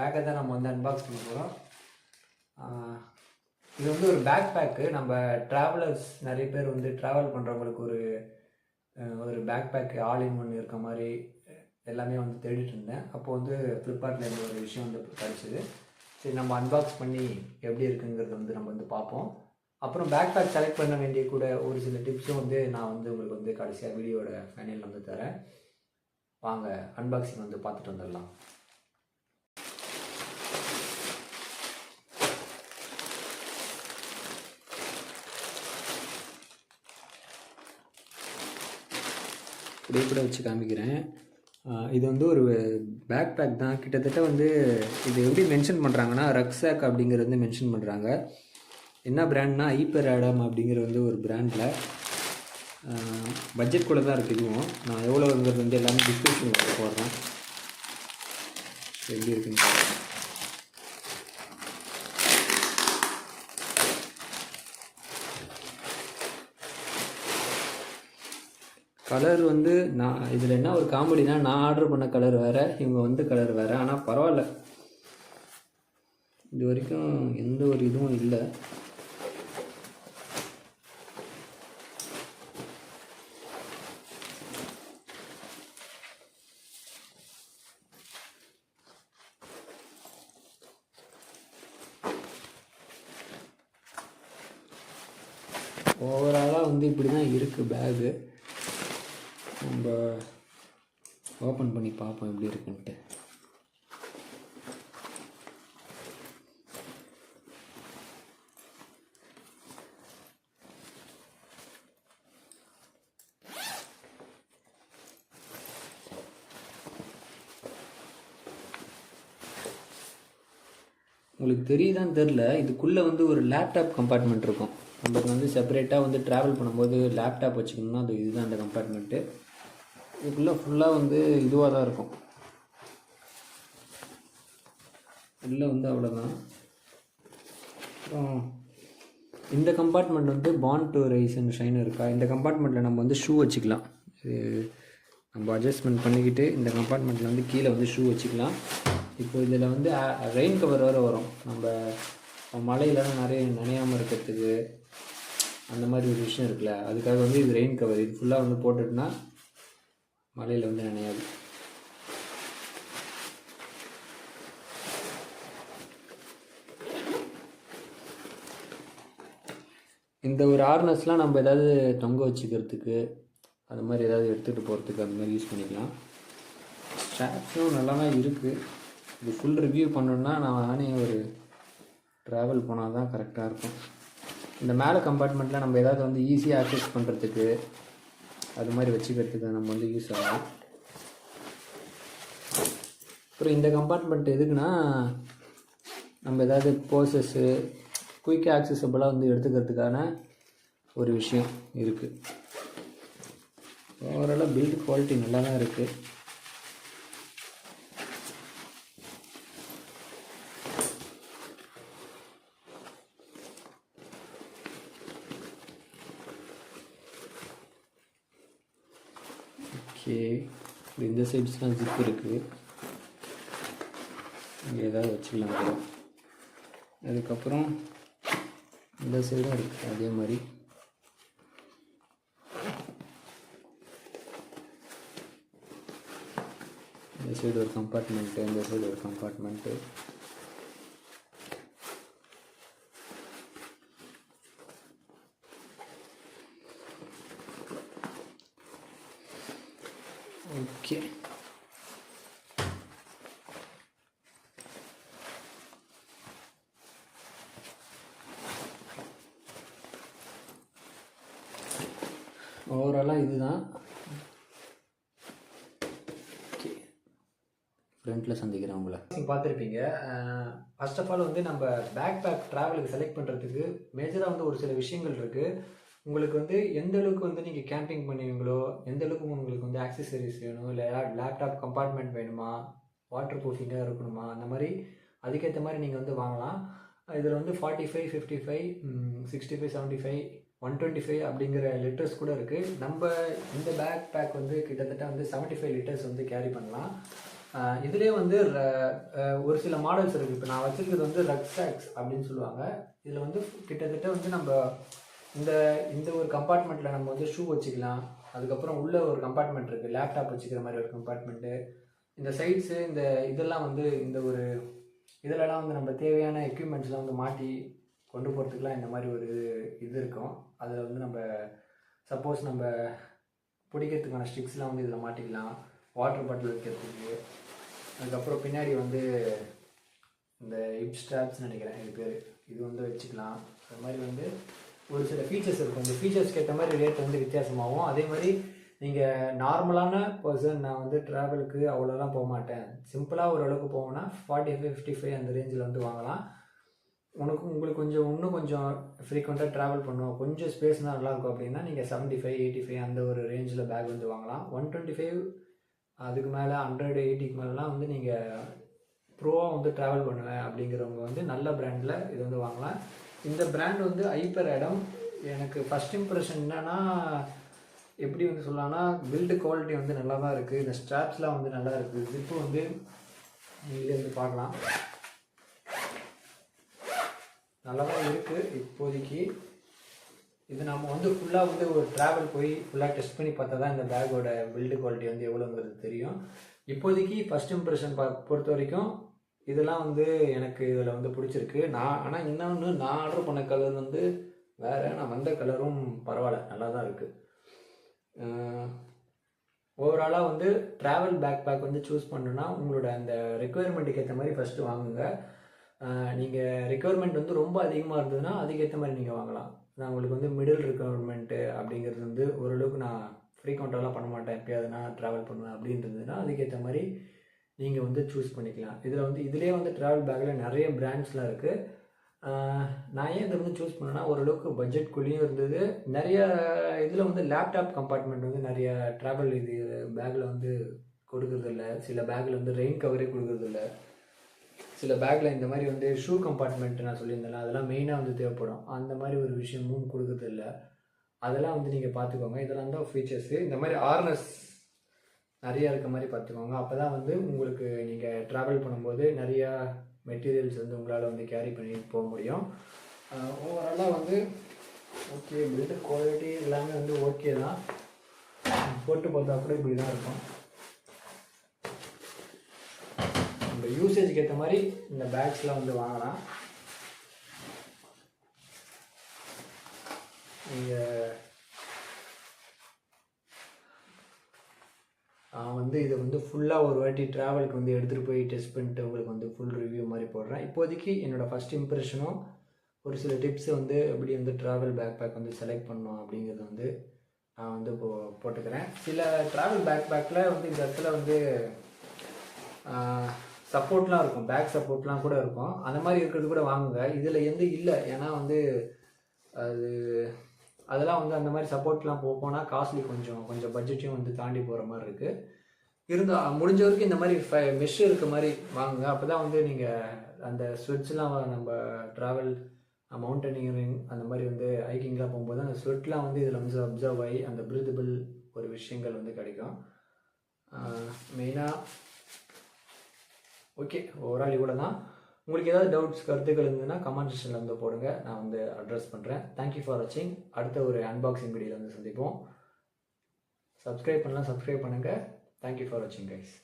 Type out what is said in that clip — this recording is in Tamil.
பேக்கை தான் நம்ம வந்து அன்பாக்ஸ் பண்ண போகிறோம். இது வந்து ஒரு பேக் பேக்கு. நம்ம ட்ராவலர்ஸ் நிறைய பேர் வந்து ட்ராவல் பண்ணுறவங்களுக்கு ஒரு back pack all in one இருக்க மாதிரி எல்லாமே வந்து தேடிட்டு இருந்தேன். அப்போது வந்து ஃப்ளிப்கார்ட்டில் இந்த ஒரு விஷயம் வந்து கிடச்சிது. சரி, நம்ம அன்பாக்ஸ் பண்ணி எப்படி இருக்குங்கிறத வந்து நம்ம வந்து பார்ப்போம். அப்புறம் பேக் பேக் செலக்ட் பண்ண வேண்டிய கூட ஒரு சில டிப்ஸும் வந்து நான் வந்து உங்களுக்கு வந்து கடைசியாக வீடியோட ஃபைனல் வந்து தரேன். வாங்க அன்பாக்சிங் வந்து பார்த்துட்டு வந்துடலாம். இப்படியே கூட வச்சு காமிக்கிறேன். இது வந்து ஒரு பேக் பேக் தான். கிட்டத்தட்ட வந்து இது எப்படி மென்ஷன் பண்ணுறாங்கன்னா ரக்ஸாக் அப்படிங்கிறது வந்து மென்ஷன் பண்ணுறாங்க. என்ன பிராண்ட்னா ஹைப்பர் ஆடம் அப்படிங்கிற வந்து ஒரு பிராண்டில் பட்ஜெட் கூட தான் இருக்குது. இதுவும் நான் எவ்வளோங்கிறது வந்து எல்லாமே டிஸ்கிரிப்ஷனில் போடுறேன். எப்படி இருக்குன்னு பாருங்கள். கலர் வந்து நான் இதில் என்ன ஒரு காமெடினா, நான் ஆர்டர் பண்ண கலர் வேறு, இவங்க வந்து கலர் வேறு. ஆனால் பரவாயில்ல, இது வரைக்கும் எந்த ஒரு இதுவும் இல்லை. ஓவராலாக வந்து இப்படி தான் இருக்குது பேகு. நம்ம ஓப்பன் பண்ணி பார்ப்போம் எப்படி இருக்குன்ட்டு. உங்களுக்கு தெரியுதான்னு தெரில, இதுக்குள்ளே வந்து ஒரு லேப்டாப் கம்பார்ட்மெண்ட் இருக்கும். நம்மளுக்கு வந்து செப்பரேட்டாக வந்து ட்ராவல் பண்ணும்போது லேப்டாப் வச்சுக்கணும்னா அது இதுதான் அந்த கம்பார்ட்மெண்ட்டு. இதுக்குள்ளே ஃபுல்லாக வந்து இதுவாக தான் இருக்கும். உள்ளே வந்து அவ்வளோதான். அப்புறம் இந்த கம்பார்ட்மெண்ட் வந்து bond to rice and shine இருக்கா. இந்த கம்பார்ட்மெண்ட்டில் நம்ம வந்து ஷூ வச்சுக்கலாம். இது நம்ம அட்ஜஸ்ட்மெண்ட் பண்ணிக்கிட்டு இந்த கம்பார்ட்மெண்ட்டில் வந்து கீழே வந்து ஷூ வச்சுக்கலாம். இப்போ இதில் வந்து ரெயின் கவர் வேறு வரும். நம்ம மழையிலலாம் நிறைய நனையாமல் இருக்கிறதுக்கு அந்த மாதிரி ஒரு விஷயம் இருக்குல்ல, அதுக்காக வந்து இது ரெயின் கவர். இது ஃபுல்லாக வந்து போட்டுட்டுனா மழையில் வந்து நனையாது. இந்த ஒரு ஹார்னஸ்லாம் நம்ம ஏதாவது தொங்க வச்சுக்கிறதுக்கு, அது மாதிரி ஏதாவது எடுத்துகிட்டு போகிறதுக்கு அந்த மாதிரி யூஸ் பண்ணிக்கலாம். ஸ்ட்ராப்ஸும் நல்லா தான் இருக்குது. இது ஃபுல் ரிவ்யூ பண்ணணுன்னா நானே ஒரு ட்ராவல் போனால் தான் கரெக்டாக இருக்கும். இந்த மேலே கம்பார்ட்மெண்ட்டில் நம்ம ஏதாவது வந்து ஈஸியாக ஆக்சஸ் பண்ணுறதுக்கு அது மாதிரி வச்சுக்கிறதுக்கு நம்ம வந்து யூஸ் ஆகும். அப்புறம் இந்த கம்பார்ட்மெண்ட் எதுக்குன்னா, நம்ம ஏதாவது போர்சஸ்ஸு குயிக்காக ஆக்சஸபிளாக வந்து எடுத்துக்கிறதுக்கான ஒரு விஷயம் இருக்குது. ஓவராலாக பில்ட் குவாலிட்டி நல்லா தான் இருக்குது. ஓகே, இந்த சைட்ஸ்லாம் ஜிப் இருக்குது, இங்கே ஏதாவது வச்சுக்கலாம். அதுக்கப்புறம் இந்த சைடும் இருக்குது அதே மாதிரி. இந்த சைடு ஒரு கம்பார்ட்மெண்ட்டு, இந்த சைடு ஒரு கம்பார்ட்மெண்ட்டு. ஓகே, ஓவராலாக இதுதான். ஓகே, ஃப்ரண்ட்டில் சந்திக்கிறேன் உங்களை. நீங்கள் பார்த்துருப்பீங்க. ஃபர்ஸ்ட் ஆஃப் ஆல் வந்து நம்ம பேக் ட்ராவலுக்கு செலக்ட் பண்ணுறதுக்கு மேஜராக வந்து ஒரு சில விஷயங்கள் இருக்குது. உங்களுக்கு வந்து எந்த அளவுக்கு வந்து நீங்கள் கேம்பிங் பண்ணுவீங்களோ, எந்த அளவுக்கு உங்களுக்கு வந்து ஆக்சசரிஸ் வேணும், இல்லை லேப்டாப் கம்பார்ட்மெண்ட் வேணுமா, வாட்டர் ப்ரூஃபிங்காக இருக்கணுமா, அந்த மாதிரி அதுக்கேற்ற மாதிரி நீங்கள் வந்து வாங்கலாம். இதில் வந்து 45, 55, 65, 75, 125 அப்படிங்கிற லிட்டர்ஸ் கூட இருக்குது. நம்ம இந்த பேக் வந்து கிட்டத்தட்ட வந்து 75 லிட்டர்ஸ் வந்து கேரி பண்ணலாம். இதிலே வந்து ஒரு சில மாடல்ஸ் இருக்குது. இப்போ நான் வச்சுருக்கிறது வந்து ரக்ஸாக்ஸ் அப்படின்னு சொல்லுவாங்க. இதில் வந்து கிட்டத்தட்ட வந்து நம்ம இந்த இந்த ஒரு கம்பார்ட்மெண்ட்டில் நம்ம வந்து ஷூ வச்சுக்கலாம். அதுக்கப்புறம் உள்ள ஒரு கம்பார்ட்மெண்ட் இருக்குது, லேப்டாப் வச்சுக்கிற மாதிரி ஒரு கம்பார்ட்மெண்ட்டு. இந்த சைட்ஸு இந்த இதெல்லாம் வந்து இந்த ஒரு இதிலலாம் வந்து நம்ம தேவையான எக்யூப்மெண்ட்ஸ்லாம் வந்து மாட்டி கொண்டு போகிறதுக்குலாம் இந்த மாதிரி ஒரு இது இருக்கும். அதில் வந்து நம்ம சப்போஸ் நம்ம பிடிக்கிறதுக்கான ஸ்டிக்ஸ்லாம் வந்து இதில் மாட்டிக்கலாம். வாட்டர் பாட்டில் வைக்கிறதுக்கு. அதுக்கப்புறம் பின்னாடி வந்து இந்த ஹிப் ஸ்ட்ராப்ஸ்ன்னு நினைக்கிறேன் இது பேர், இது வந்து வச்சுக்கலாம். அது மாதிரி வந்து ஒரு சில ஃபீச்சர்ஸ் இருக்கும். இந்த ஃபீச்சர்ஸ்க்கு ஏற்ற மாதிரி ரேட் வந்து வித்தியாசமாகும். அதே மாதிரி நீங்கள் நார்மலான பர்சன், நான் வந்து ட்ராவலுக்கு அவ்வளோலாம் போக மாட்டேன், சிம்பிளாக ஓரளவுக்கு போவோன்னா 45-55 அந்த ரேஞ்சில் வந்து வாங்கலாம். உங்களுக்கு கொஞ்சம் இன்னும் கொஞ்சம் ஃப்ரீக்வெண்ட்டாக ட்ராவல் பண்ணுவோம், கொஞ்சம் ஸ்பேஸ்னால் நல்லாயிருக்கும் அப்படின்னா நீங்கள் 75-85 அந்த ஒரு ரேஞ்சில் பேக் வந்து வாங்கலாம். 125 அதுக்கு மேலே 180க்கு மேலெலாம் வந்து நீங்கள் ப்ரோவாக வந்து ட்ராவல் பண்ணுவேன் அப்படிங்கிறவங்க வந்து நல்ல பிராண்டில் இது வந்து வாங்கலாம். இந்த பிராண்ட் வந்து ஹைப்பர் ஆடம். எனக்கு ஃபஸ்ட் இம்ப்ரெஷன் என்னென்னா, எப்படி வந்து சொல்லலாம்னா, பில்டு குவாலிட்டி வந்து நல்லா தான் இருக்குது. இந்த ஸ்ட்ராப்ஸ்லாம் வந்து நல்லா இருக்குது. ஜிப்பு வந்து நீங்களே வந்து பார்க்கலாம், நல்லா தான் இருக்குது இப்போதைக்கு. இது நம்ம வந்து ஃபுல்லாக வந்து ஒரு ட்ராவல் போய் ஃபுல்லாக டெஸ்ட் பண்ணி பார்த்தா தான் இந்த பேக்கோட பில்டு குவாலிட்டி வந்து எவ்வளோங்கிறது தெரியும். இப்போதைக்கு ஃபஸ்ட் இம்ப்ரெஷன் பொறுத்த வரைக்கும் இதெல்லாம் வந்து எனக்கு இதில் வந்து பிடிச்சிருக்கு. ஆனால் இன்னொன்று, நான் ஆர்டர் பண்ண கலர் வந்து வேறு, நான் வந்த கலரும் பரவாயில்ல, நல்லா தான் இருக்குது. ஓவராலாக வந்து ட்ராவல் பேக் வந்து சூஸ் பண்ணுன்னா உங்களோட அந்த ரெக்குயர்மெண்ட்டுக்கு ஏற்ற மாதிரி ஃபஸ்ட்டு வாங்குங்க. நீங்கள் ரெக்குயர்மெண்ட் வந்து ரொம்ப அதிகமாக இருந்ததுன்னா அதுக்கேற்ற மாதிரி நீங்கள் வாங்கலாம். நான் உங்களுக்கு வந்து மிடில் ரெக்குயர்மெண்ட்டு அப்படிங்கிறது வந்து ஓரளவுக்கு நான் ஃப்ரீக்வெண்ட்டாலாம் பண்ண மாட்டேன், எப்போயாவது நான் ட்ராவல் பண்ணுவேன் அப்படின்றதுன்னா அதுக்கேற்ற மாதிரி நீங்கள் வந்து சூஸ் பண்ணிக்கலாம். இதில் வந்து இதிலே வந்து ட்ராவல் பேக்கில் நிறைய பிராண்ட்ஸ்லாம் இருக்குது. நான் ஏன் இதை வந்து சூஸ் பண்ணேன்னா, ஓரளவுக்கு பட்ஜெட்குள்ளேயும் இருந்தது. நிறைய இதில் வந்து லேப்டாப் கம்பார்ட்மெண்ட் வந்து நிறைய ட்ராவல் இது பேக்கில் வந்து கொடுக்குறதில்ல. சில பேக்கில் வந்து ரெயின் கவரே கொடுக்குறதில்ல. சில பேக்கில் இந்த மாதிரி வந்து ஷூ கம்பார்ட்மெண்ட் நான் சொல்லியிருந்தேன், அதெல்லாம் மெயினாக வந்து தேவைப்படும். அந்த மாதிரி ஒரு விஷயமும் கொடுக்குறதில்ல. அதெல்லாம் வந்து நீங்கள் பார்த்துக்கோங்க. இதெல்லாம் தான் ஃபீச்சர்ஸு. இந்த மாதிரி ஆர்னஸ் நிறையா இருக்க மாதிரி பார்த்துக்கோங்க. அப்போ தான் வந்து உங்களுக்கு நீங்கள் ட்ராவல் பண்ணும்போது நிறையா மெட்டீரியல்ஸ் வந்து உங்களால் வந்து கேரி பண்ணிட்டு போக முடியும். ஓவராலாக வந்து ஓகே, பில்டு குவாலிட்டி எல்லாமே வந்து ஓகே தான். போட்டு பார்த்தா கூட இப்படி தான் இருக்கும். நம்ம யூசேஜ்க்கு ஏற்ற மாதிரி இந்த பேக்ஸ்லாம் வந்து வாங்கலாம். நீங்கள் நான் வந்து இதை வந்து ஃபுல்லாக ஒரு வாட்டி ட்ராவலுக்கு வந்து எடுத்துகிட்டு போய் டெஸ்ட் பண்ணிட்டு உங்களுக்கு வந்து ஃபுல் ரிவ்யூ மாதிரி போடுறேன். இப்போதைக்கு என்னோடய ஃபஸ்ட் இம்ப்ரெஷனும் ஒரு சில டிப்ஸை வந்து எப்படி வந்து ட்ராவல் பேக் வந்து செலக்ட் பண்ணணும் அப்படிங்கிறத வந்து நான் வந்து போட்டுக்கிறேன். சில ட்ராவல் பேக்கில் வந்து இந்த இடத்துல வந்து சப்போர்ட்லாம் இருக்கும், பேக் சப்போர்ட்லாம் கூட இருக்கும். அந்த மாதிரி இருக்கிறது கூட வாங்குங்க. இதில் எந்த இல்லை, ஏன்னா வந்து அதெல்லாம் வந்து அந்த மாதிரி சப்போர்ட்லாம் போனால் காஸ்ட்லி, கொஞ்சம் பட்ஜெட்டையும் வந்து தாண்டி போகிற மாதிரி இருக்குது. இருந்தால் முடிஞ்ச வரைக்கும் இந்த மாதிரி மெஷ் இருக்க மாதிரி வாங்குங்க. அப்போ தான் வந்து நீங்கள் அந்த ஸ்வெட்ஸ்லாம் நம்ம ட்ராவல் மவுண்டனியரிங் அந்த மாதிரி வந்து ஹைக்கிங்லாம் போகும்போது அந்த ஸ்வெட்லாம் வந்து இதில் வந்து அப்சர்வ் ஆகி அந்த ப்ரீதபிள் ஒரு விஷயங்கள் வந்து கிடைக்கும். மெயினாக ஓகே, ஓவரால் இவ்வளோ தான். உங்களுக்கு ஏதாவது டவுட்ஸ், கருத்துக்கள் இருந்ததுன்னா கமெண்ட் செக்ஷனில் வந்து போடுங்க, நான் வந்து அட்ரஸ் பண்ணுறேன். தேங்க்யூ ஃபார் வாட்சிங். அடுத்த ஒரு அன்பாக்சிங் வீடியோவில் வந்து சந்திப்போம். சப்ஸ்கிரைப் பண்ணலாம், சப்ஸ்கிரைப் பண்ணுங்கள். தேங்க்யூ ஃபார் வாட்சிங் கைஸ்.